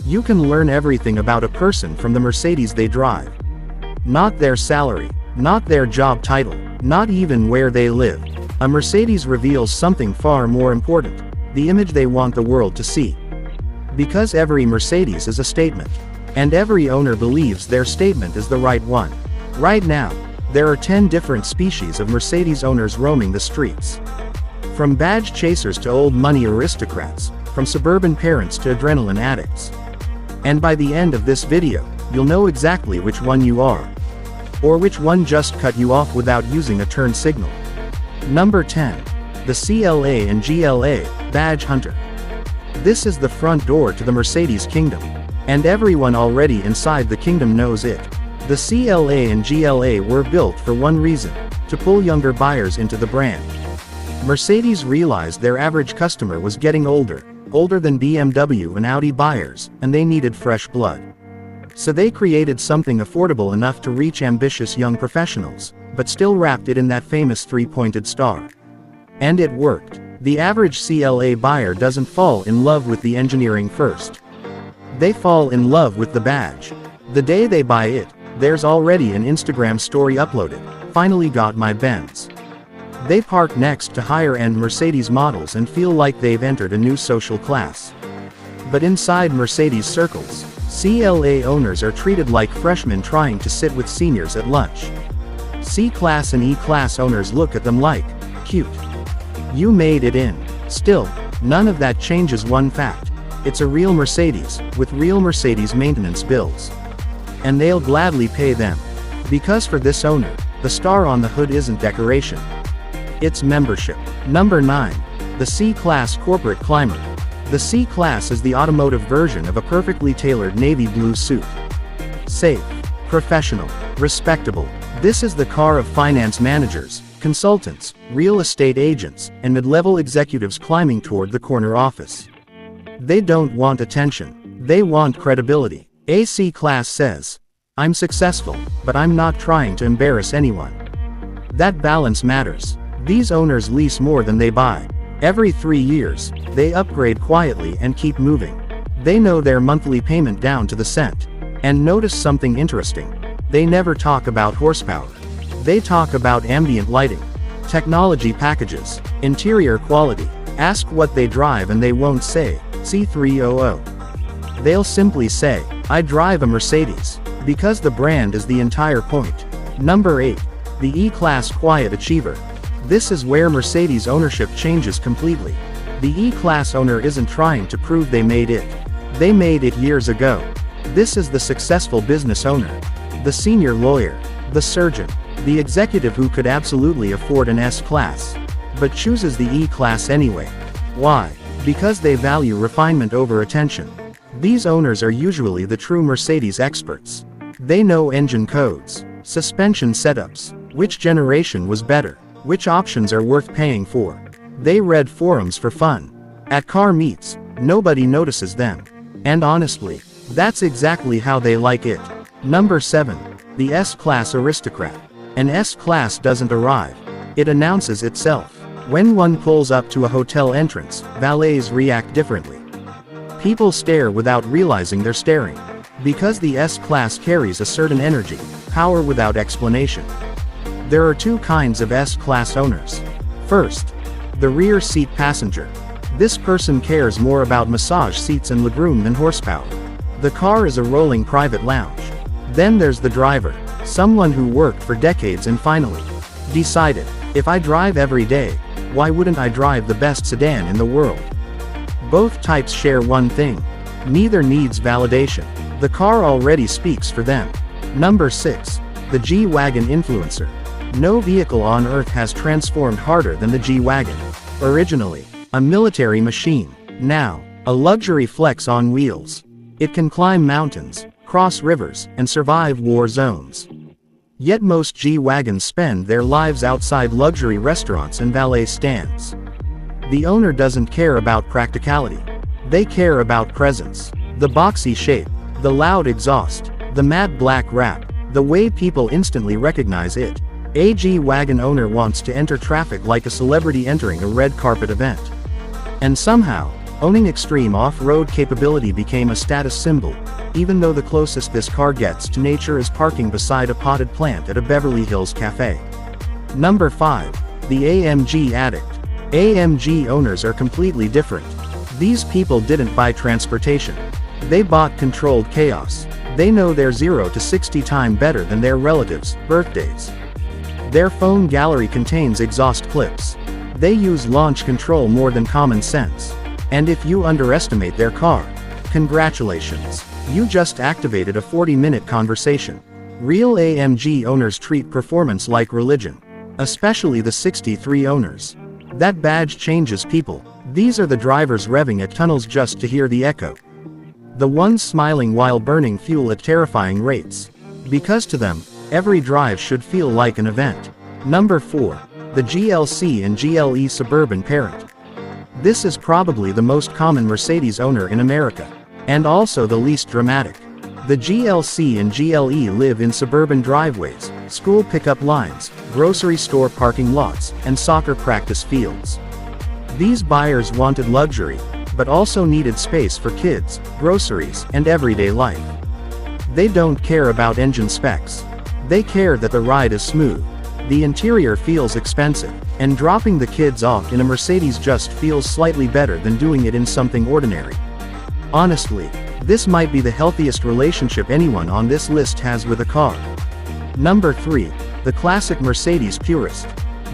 You can learn everything about a person from the Mercedes they drive. Not their salary, not their job title, not even where they live. A Mercedes reveals something far more important: the image they want the world to see. Because every Mercedes is a statement. And every owner believes their statement is the right one. Right now, there are 10 different species of Mercedes owners roaming the streets. From badge chasers to old money aristocrats, from suburban parents to adrenaline addicts. And by the end of this video, you'll know exactly which one you are. Or which one just cut you off without using a turn signal. Number 10. The CLA and GLA, Badge Hunter. This is the front door to the Mercedes kingdom. And everyone already inside the kingdom knows it. The CLA and GLA were built for one reason: to pull younger buyers into the brand. Mercedes realized their average customer was getting older than BMW and Audi buyers, and they needed fresh blood. So they created something affordable enough to reach ambitious young professionals, but still wrapped it in that famous three-pointed star. And it worked. The average CLA buyer doesn't fall in love with the engineering first. They fall in love with the badge. The day they buy it, there's already an Instagram story uploaded: "Finally got my Benz." They park next to higher-end Mercedes models and feel like they've entered a new social class. But inside Mercedes circles, CLA owners are treated like freshmen trying to sit with seniors at lunch. C-Class and E-Class owners look at them like, "Cute. You made it in." Still, none of that changes one fact: it's a real Mercedes, with real Mercedes maintenance bills. And they'll gladly pay them. Because for this owner, the star on the hood isn't decoration. It's membership. Number 9. The C-Class Corporate Climber. The C-Class is the automotive version of a perfectly tailored navy blue suit. Safe, professional, respectable. This is the car of finance managers, consultants, real estate agents, and mid-level executives climbing toward the corner office. They don't want attention. They want credibility. A C-Class says, "I'm successful, but I'm not trying to embarrass anyone." That balance matters. These owners lease more than they buy. Every 3 years, they upgrade quietly and keep moving. They know their monthly payment down to the cent. And notice something interesting: they never talk about horsepower. They talk about ambient lighting, technology packages, interior quality. Ask what they drive and they won't say C300. They'll simply say, "I drive a Mercedes," because the brand is the entire point. Number 8. The E-Class Quiet Achiever. This is where Mercedes ownership changes completely. The E-Class owner isn't trying to prove they made it. They made it years ago. This is the successful business owner. The senior lawyer. The surgeon. The executive who could absolutely afford an S-Class. But chooses the E-Class anyway. Why? Because they value refinement over attention. These owners are usually the true Mercedes experts. They know engine codes, suspension setups, which generation was better, which options are worth paying for. They read forums for fun. At car meets, nobody notices them. And honestly, that's exactly how they like it. Number 7. The S-Class Aristocrat. An S-Class doesn't arrive. It announces itself. When one pulls up to a hotel entrance, valets react differently. People stare without realizing they're staring. Because the S-Class carries a certain energy, power without explanation. There are 2 kinds of S-Class owners. First, the rear seat passenger. This person cares more about massage seats and legroom than horsepower. The car is a rolling private lounge. Then there's the driver, someone who worked for decades and finally decided, "If I drive every day, why wouldn't I drive the best sedan in the world?" Both types share one thing: neither needs validation. The car already speaks for them. Number 6. The G-Wagon Influencer. No vehicle on earth has transformed harder than the G-Wagon. Originally, a military machine. Now, a luxury flex on wheels. It can climb mountains, cross rivers, and survive war zones. Yet most G-Wagons spend their lives outside luxury restaurants and valet stands. The owner doesn't care about practicality. They care about presence. The boxy shape, the loud exhaust, the matte black wrap, the way people instantly recognize it. A G-Wagon owner wants to enter traffic like a celebrity entering a red carpet event. And somehow, Owning extreme off-road capability became a status symbol, even though the closest this car gets to nature is parking beside a potted plant at a Beverly Hills cafe. Number 5. The AMG Addict. AMG owners are completely different. These people didn't buy transportation. They bought controlled chaos. They know their 0 to 60 time better than their relatives' birthdays. Their phone gallery contains exhaust clips. They use launch control more than common sense. And if you underestimate their car, congratulations. You just activated a 40-minute conversation. Real AMG owners treat performance like religion. Especially the 63 owners. That badge changes people. These are the drivers revving at tunnels just to hear the echo. The ones smiling while burning fuel at terrifying rates. Because to them, every drive should feel like an event. Number 4. The GLC and GLE Suburban Parent. This is probably the most common Mercedes owner in America. And also the least dramatic. The GLC and GLE live in suburban driveways, school pickup lines, grocery store parking lots, and soccer practice fields. These buyers wanted luxury, but also needed space for kids, groceries, and everyday life. They don't care about engine specs. They care that the ride is smooth, the interior feels expensive, and dropping the kids off in a Mercedes just feels slightly better than doing it in something ordinary. Honestly, this might be the healthiest relationship anyone on this list has with a car. Number 3. The classic Mercedes purist.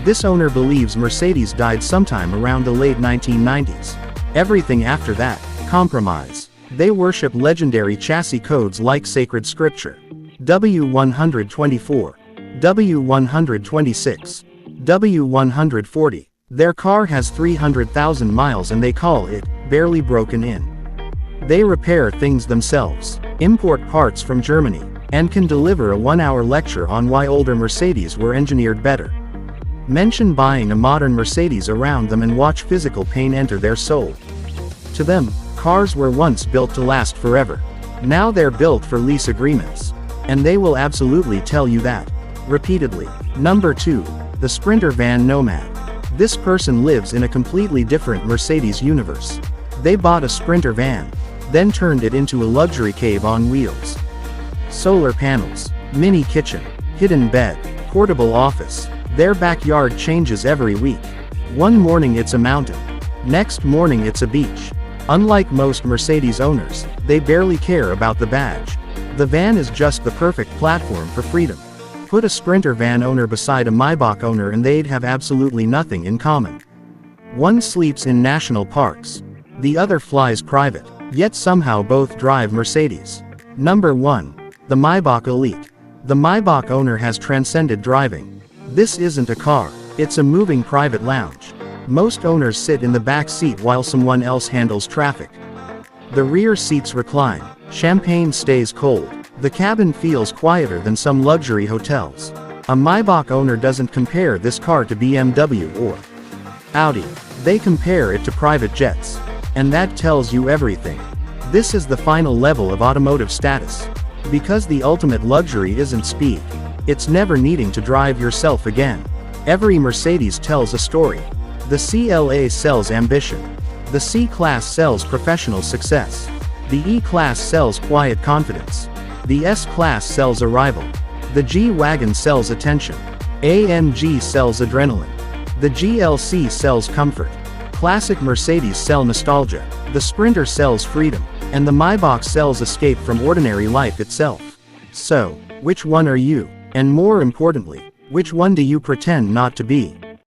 This owner believes Mercedes died sometime around the late 1990s. Everything after that, compromise. They worship legendary chassis codes like sacred scripture. W124, W126, W140. Their car has 300,000 miles and they call it barely broken in. They repair things themselves, import parts from Germany, and can deliver a 1-hour lecture on why older Mercedes were engineered better. Mention buying a modern Mercedes around them and watch physical pain enter their soul. To them, cars were once built to last forever. Now they're built for lease agreements. And they will absolutely tell you that. Repeatedly. Number 2. The Sprinter Van Nomad. This person lives in a completely different Mercedes universe. They bought a Sprinter van, then turned it into a luxury cave on wheels. Solar panels, mini kitchen, hidden bed, portable office. Their backyard changes every week. One morning it's a mountain. Next morning it's a beach. Unlike most Mercedes owners, they barely care about the badge. The van is just the perfect platform for freedom. Put a Sprinter van owner beside a Maybach owner and they'd have absolutely nothing in common. One sleeps in national parks. The other flies private, yet somehow both drive Mercedes. Number 1. The Maybach Elite. The Maybach owner has transcended driving. This isn't a car, it's a moving private lounge. Most owners sit in the back seat while someone else handles traffic. The rear seats recline, champagne stays cold, the cabin feels quieter than some luxury hotels. A Maybach owner doesn't compare this car to BMW or Audi. They compare it to private jets. And that tells you everything. This is the final level of automotive status. Because the ultimate luxury isn't speed. It's never needing to drive yourself again. Every Mercedes tells a story. The CLA sells ambition. The C-Class sells professional success. The E-Class sells quiet confidence. The S-Class sells arrival. The G-Wagon sells attention. AMG sells adrenaline. The GLC sells comfort. Classic Mercedes sell nostalgia. The Sprinter sells freedom. And the Maybach sells escape from ordinary life itself. So, which one are you? And more importantly, which one do you pretend not to be?